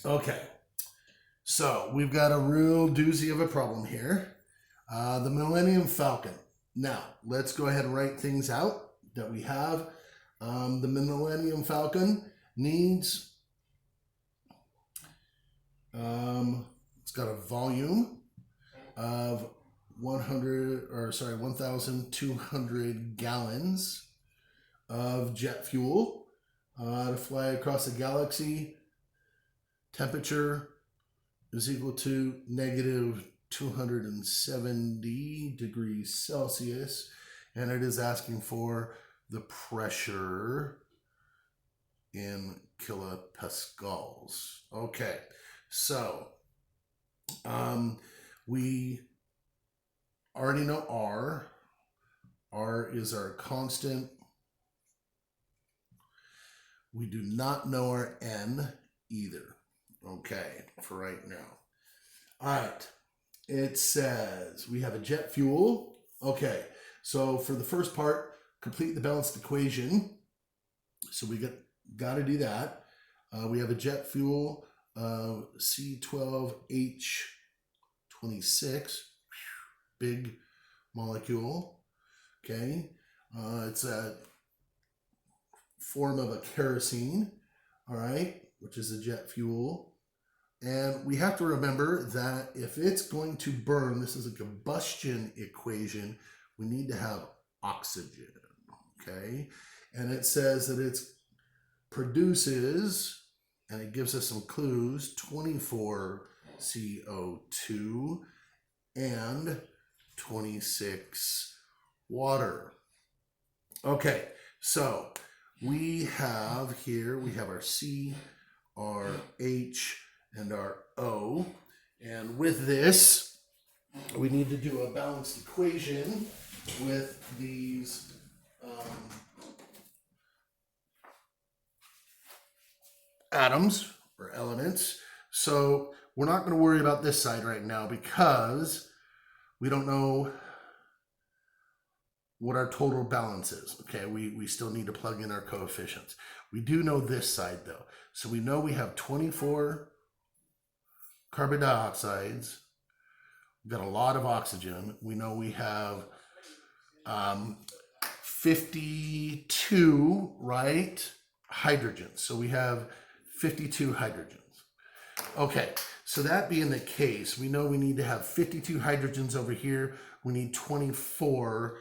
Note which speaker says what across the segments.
Speaker 1: Okay, so we've got a real doozy of a problem here. The Millennium Falcon. Now, let's go ahead and write things out that we have. The Millennium Falcon needs, it's got a volume of 1,200 gallons of jet fuel to fly across the galaxy. Temperature is equal to negative 270 degrees Celsius, and it is asking for the pressure in kilopascals. Okay, so we already know R. R is our constant. We do not know our N either. Okay, for right now. All right, it says we have a jet fuel. Okay, so for the first part, complete the balanced equation. So we got to do that. We have a jet fuel of C12H26, big molecule. Okay, it's a form of a kerosene, all right, which is a jet fuel. And we have to remember that if it's going to burn, this is a combustion equation, we need to have oxygen, okay? And it says that it produces, and it gives us some clues, 24 CO2 and 26 water. Okay, so we have here, we have our C, our H, and our O. And with this, we need to do a balanced equation with these atoms or elements. So we're not going to worry about this side right now because we don't know what our total balance is. Okay, we still need to plug in our coefficients. We do know this side though. So we know we have 24 carbon dioxides. We've got a lot of oxygen. We know we have 52, right, hydrogens. So we have 52 hydrogens. Okay, so that being the case, we know we need to have 52 hydrogens over here. We need 24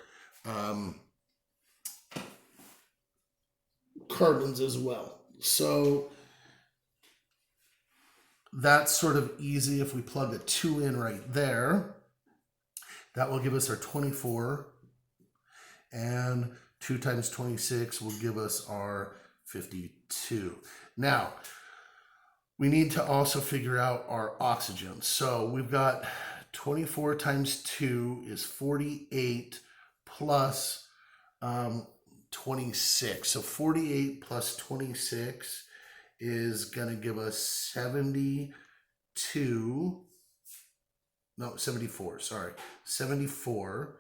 Speaker 1: carbons as well. So that's sort of easy. If we plug a 2 in right there, that will give us our 24, and 2 times 26 will give us our 52. Now, we need to also figure out our oxygen. So we've got 24 times 2 is 48 plus 26. So 48 plus 26 is going to give us 74, sorry, 74,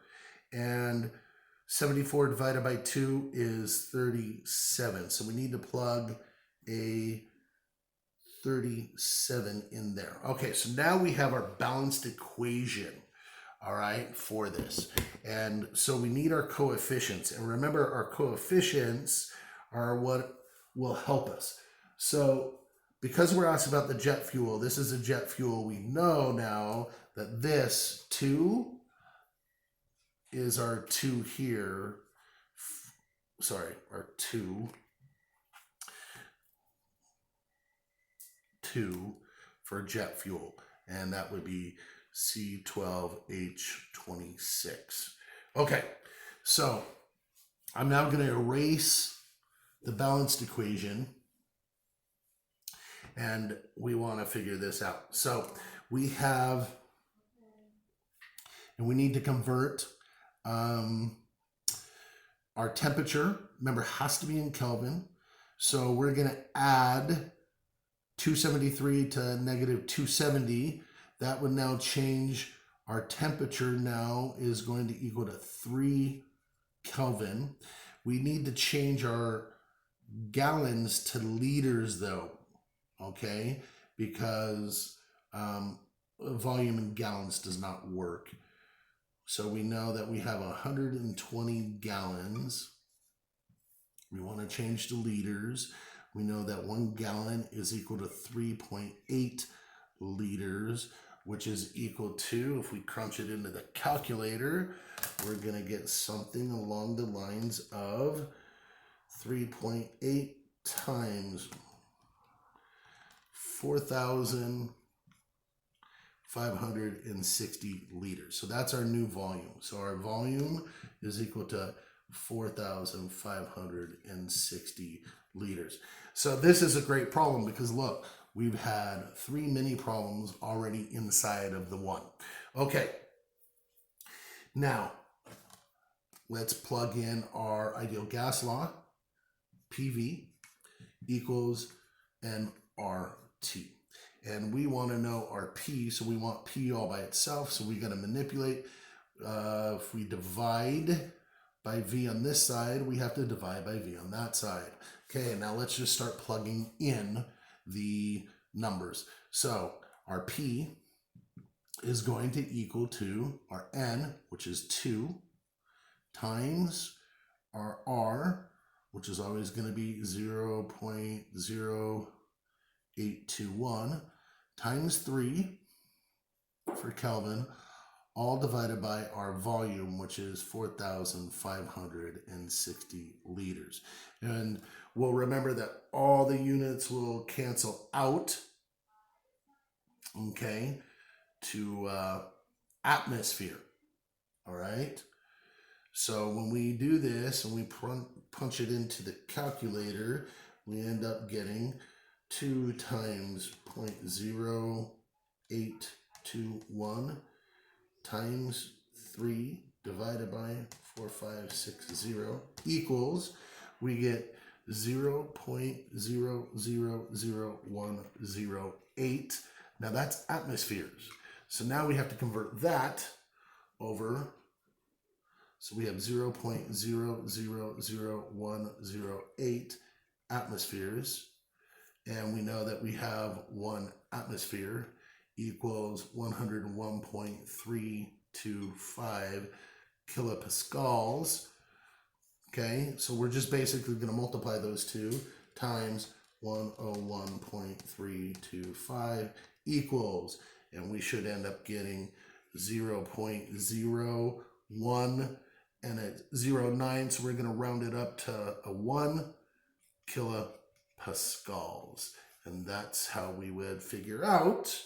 Speaker 1: and 74 divided by 2 is 37. So we need to plug a 37 in there. Okay, so now we have our balanced equation, all right, for this. And so we need our coefficients. And remember, our coefficients are what will help us. So because we're asked about the jet fuel, this is a jet fuel. We know now that this 2 is our 2 here. Sorry, our 2 for jet fuel. And that would be C12H26. Okay, so I'm now going to erase the balanced equation. And we want to figure this out. So we have, and we need to convert our temperature, remember, has to be in Kelvin. So we're going to add 273 to negative 270. That would now change our temperature. Now is going to equal to 3 Kelvin. We need to change our gallons to liters though. Okay, because volume in gallons does not work. So we know that we have 120 gallons. We want to change to liters. We know that 1 gallon is equal to 3.8 liters, which is equal to, if we crunch it into the calculator, we're going to get something along the lines of 3.8 times 4,560 liters. So that's our new volume. So our volume is equal to 4,560 liters. So this is a great problem because look, we've had 3 mini problems already inside of the one. Okay, now let's plug in our ideal gas law. PV equals nRT. And we want to know our P, so we want P all by itself, so we got to manipulate. If we divide by V on this side, we have to divide by V on that side. Okay, now let's just start plugging in the numbers. So our P is going to equal to our N, which is 2, times our R, which is always going to be 0.0821, times 3 for Kelvin, all divided by our volume, which is 4,560 liters. And we'll remember that all the units will cancel out, okay, to atmosphere, all right? So when we do this and we punch it into the calculator, we end up getting 2 times 0.0821 times 3 divided by 4,560 equals, we get 0.000108. Now that's atmospheres. So now we have to convert that over. So we have 0.000108 atmospheres. And we know that we have 1 atmosphere equals 101.325 kilopascals. Okay, so we're just basically going to multiply those two times 101.325 equals, and we should end up getting 0.01 and a 0.9, so we're going to round it up to a 1 kilopascals. And that's how we would figure out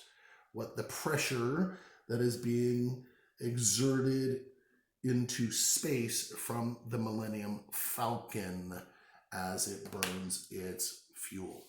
Speaker 1: what the pressure that is being exerted into space from the Millennium Falcon as it burns its fuel.